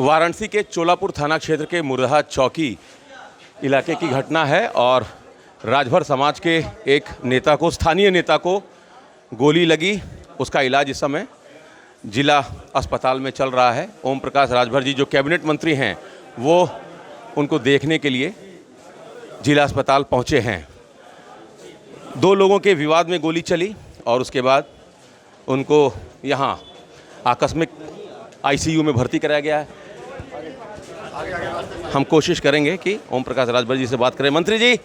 वाराणसी के चोलापुर थाना क्षेत्र के मुरहा चौकी इलाके की घटना है और राजभर समाज के एक नेता को, स्थानीय नेता को गोली लगी। उसका इलाज इस समय जिला अस्पताल में चल रहा है। ओम प्रकाश राजभर जी जो कैबिनेट मंत्री हैं वो उनको देखने के लिए जिला अस्पताल पहुंचे हैं। दो लोगों के विवाद में गोली चली और उसके बाद उनको यहां आकस्मिक आईसीयू में भर्ती कराया गया है। हम कोशिश करेंगे कि ओम प्रकाश राजभर जी से बात करें। मंत्री जी,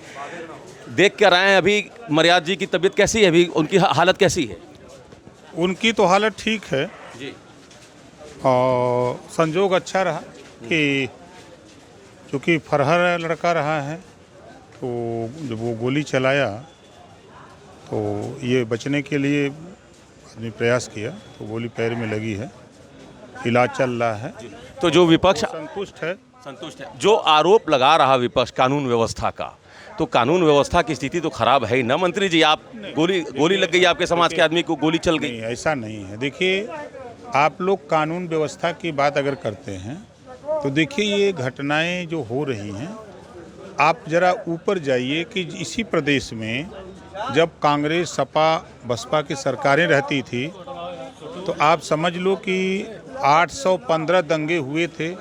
देख कर आए हैं, अभी मर्याद जी की तबीयत कैसी है, अभी उनकी हालत कैसी है? उनकी तो हालत ठीक है जी। और संजोग अच्छा रहा कि चूँकि फरहर लड़का रहा है तो जब वो गोली चलाया तो ये बचने के लिए आदमी प्रयास किया तो गोली पैर में लगी है, इलाज चल रहा है। तो जो विपक्ष संतुष्ट है। जो आरोप लगा रहा विपक्ष कानून व्यवस्था का, तो कानून व्यवस्था की स्थिति तो खराब है ही ना मंत्री जी। आप गोली लग गई, आपके समाज के आदमी को गोली चल गई। नहीं, ऐसा नहीं है। देखिए, आप लोग कानून व्यवस्था की बात अगर करते हैं तो देखिए ये घटनाएं जो हो रही हैं, आप जरा ऊपर जाइए कि इसी प्रदेश में जब कांग्रेस सपा बसपा की सरकारें रहती थी तो आप समझ लो कि 815 दंगे हुए थे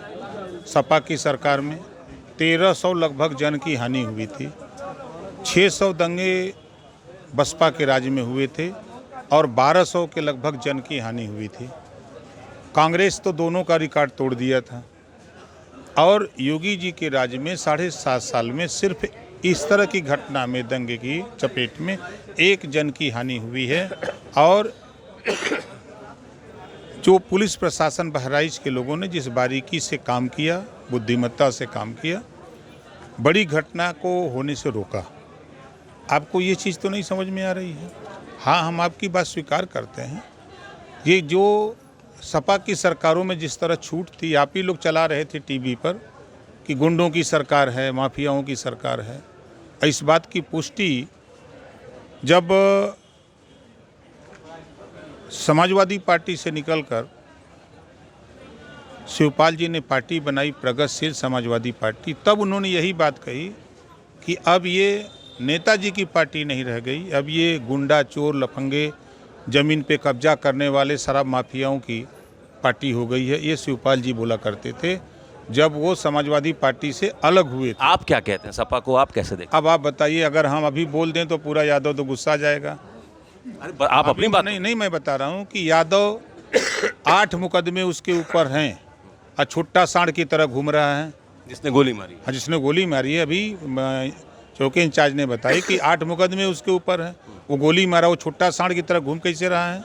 सपा की सरकार में, 1300 लगभग जन की हानि हुई थी, 600 दंगे बसपा के राज्य में हुए थे और 1200 के लगभग जन की हानि हुई थी। कांग्रेस तो दोनों का रिकॉर्ड तोड़ दिया था और योगी जी के राज्य में 7.5 साल में सिर्फ इस तरह की घटना में दंगे की चपेट में 1 जन की हानि हुई है। और जो पुलिस प्रशासन बहराइच के लोगों ने जिस बारीकी से काम किया, बुद्धिमत्ता से काम किया, बड़ी घटना को होने से रोका। आपको ये चीज़ तो नहीं समझ में आ रही है? हाँ, हम आपकी बात स्वीकार करते हैं। ये जो सपा की सरकारों में जिस तरह छूट थी, आप ही लोग चला रहे थे टीवी पर कि गुंडों की सरकार है, माफियाओं की सरकार है। इस बात की पुष्टि जब समाजवादी पार्टी से निकलकर शिवपाल जी ने पार्टी बनाई प्रगतिशील समाजवादी पार्टी, तब उन्होंने यही बात कही कि अब ये नेताजी की पार्टी नहीं रह गई, अब ये गुंडा चोर लफंगे ज़मीन पे कब्जा करने वाले शराब माफियाओं की पार्टी हो गई है। ये शिवपाल जी बोला करते थे जब वो समाजवादी पार्टी से अलग हुए थे। आप क्या कहते हैं, सपा को आप कैसे देखते अब आप बताइए, अगर हम अभी बोल दें तो पूरा यादव तो गुस्सा जाएगा। हैं? अरे आप अपनी बात नहीं, मैं बता रहा हूँ कि यादव 8 मुकदमे उसके ऊपर हैं और छुट्टा सांड की तरह घूम रहा है। जिसने गोली मारी? हाँ, जिसने गोली मारी है। अभी चौकी इंचार्ज ने बताई कि 8 मुकदमे उसके ऊपर हैं। वो गोली मारा, वो छुट्टा सांड की तरह घूम कैसे रहा है?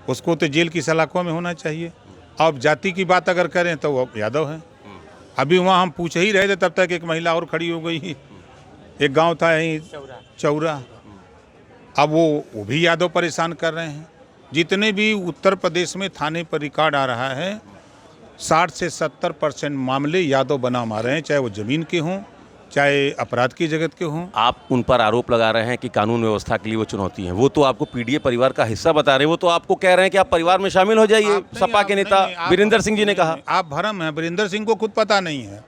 उसको तो जेल की सलाखों में होना चाहिए। अब जाति की बात अगर करें तो वो यादव है। अभी वहाँ हम पूछ ही रहे थे तब तक एक महिला और खड़ी हो गई। एक गांव था यहीं चौरा, अब वो भी यादव परेशान कर रहे हैं। जितने भी उत्तर प्रदेश में थाने पर रिकॉर्ड आ रहा है, 60 से 70% मामले यादव बना मार रहे हैं, चाहे वो ज़मीन के हों चाहे अपराध की जगत के हों। आप उन पर आरोप लगा रहे हैं कि कानून व्यवस्था के लिए वो चुनौती है। वो तो आपको पीडीए परिवार का हिस्सा बता रहे हैं, वो तो आपको कह रहे हैं कि आप परिवार में शामिल हो जाइए। सपा के नेता वीरेंद्र सिंह जी ने कहा। आप भ्रम है, वीरेंद्र सिंह को खुद पता नहीं है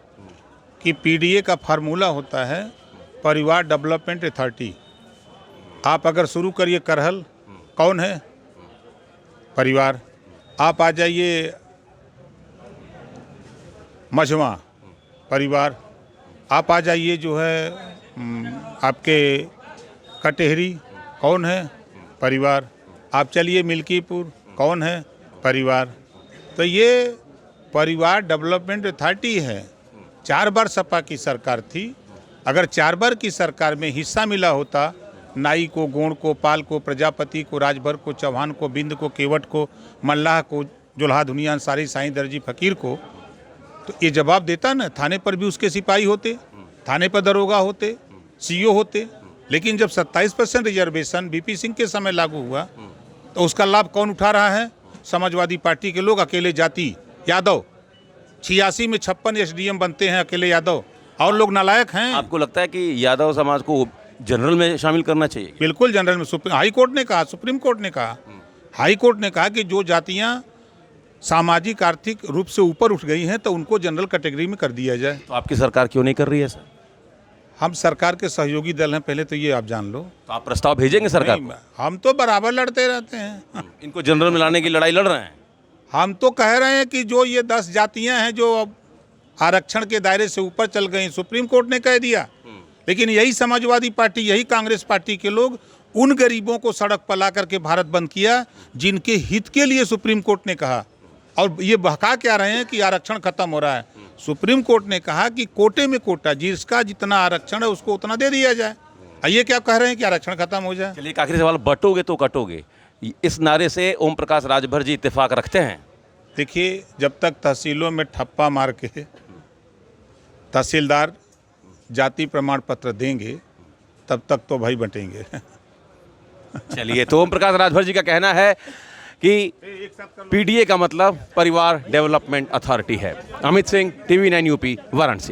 कि पीडीए का फार्मूला होता है परिवार डेवलपमेंट अथॉरिटी। आप अगर शुरू करिए करहल, कौन है? परिवार। आप आ जाइए मझवा, परिवार। आप आ जाइए जो है आपके कटेहरी, कौन है? परिवार। आप चलिए मिल्कीपुर, कौन है? परिवार। तो ये परिवार डेवलपमेंट अथॉरिटी है। 4 बार सपा की सरकार थी। अगर 4 बार की सरकार में हिस्सा मिला होता, नाई को, गोंड को, पाल को, प्रजापति को, राजभर को, चौहान को, बिंद को, केवट को, मल्लाह को, जुल्हा दुनिया अंसारी, साईं दर्जी फकीर को, तो ये जवाब देता ना। थाने पर भी उसके सिपाही होते, थाने पर दरोगा होते, सीओ होते। लेकिन जब 27% रिजर्वेशन बीपी सिंह के समय लागू हुआ तो उसका लाभ कौन उठा रहा है? समाजवादी पार्टी के लोग, अकेले जाति यादव। 86 में 56 एसडीएम बनते हैं अकेले यादव, और लोग नालायक हैं। आपको लगता है कि यादव समाज को जनरल में शामिल करना चाहिए? बिल्कुल जनरल में। हाई कोर्ट ने कहा, सुप्रीम कोर्ट ने कहा, हाई कोर्ट ने कहा कि जो जातियां सामाजिक आर्थिक रूप से ऊपर उठ गई हैं तो उनको जनरल कैटेगरी में कर दिया जाए। तो आपकी सरकार क्यों नहीं कर रही है सर? हम सरकार के सहयोगी दल हैं, पहले तो ये आप जान लो। तो आप प्रस्ताव भेजेंगे सरकार को? हम तो बराबर लड़ते रहते हैं। इनको जनरल में लाने की लड़ाई लड़ रहे हैं। हम तो कह रहे हैं कि जो ये 10 जातियां हैं जो अब आरक्षण के दायरे से ऊपर चल गई, सुप्रीम कोर्ट ने कह दिया, लेकिन यही समाजवादी पार्टी, यही कांग्रेस पार्टी के लोग उन गरीबों को सड़क पर ला करके भारत बंद किया जिनके हित के लिए सुप्रीम कोर्ट ने कहा। और ये बहका क्या रहे हैं कि आरक्षण खत्म हो रहा है। सुप्रीम कोर्ट ने कहा कि कोटे में कोटा, जिसका जितना आरक्षण है उसको उतना दे दिया जाए। ये क्या कह रहे हैं कि आरक्षण खत्म हो जाए? चलिए एक आखिरी सवाल, बटोगे तो कटोगे, इस नारे से ओम प्रकाश राजभर जी इत्तेफाक रखते हैं? देखिए, जब तक तहसीलों में ठप्पा मार के तहसीलदार जाति प्रमाण पत्र देंगे तब तक तो भाई बटेंगे। चलिए, तो ओम प्रकाश राजभर जी का कहना है कि पीडीए का मतलब परिवार डेवलपमेंट अथॉरिटी है। Amit Singh, TV9 UP, Varanasi.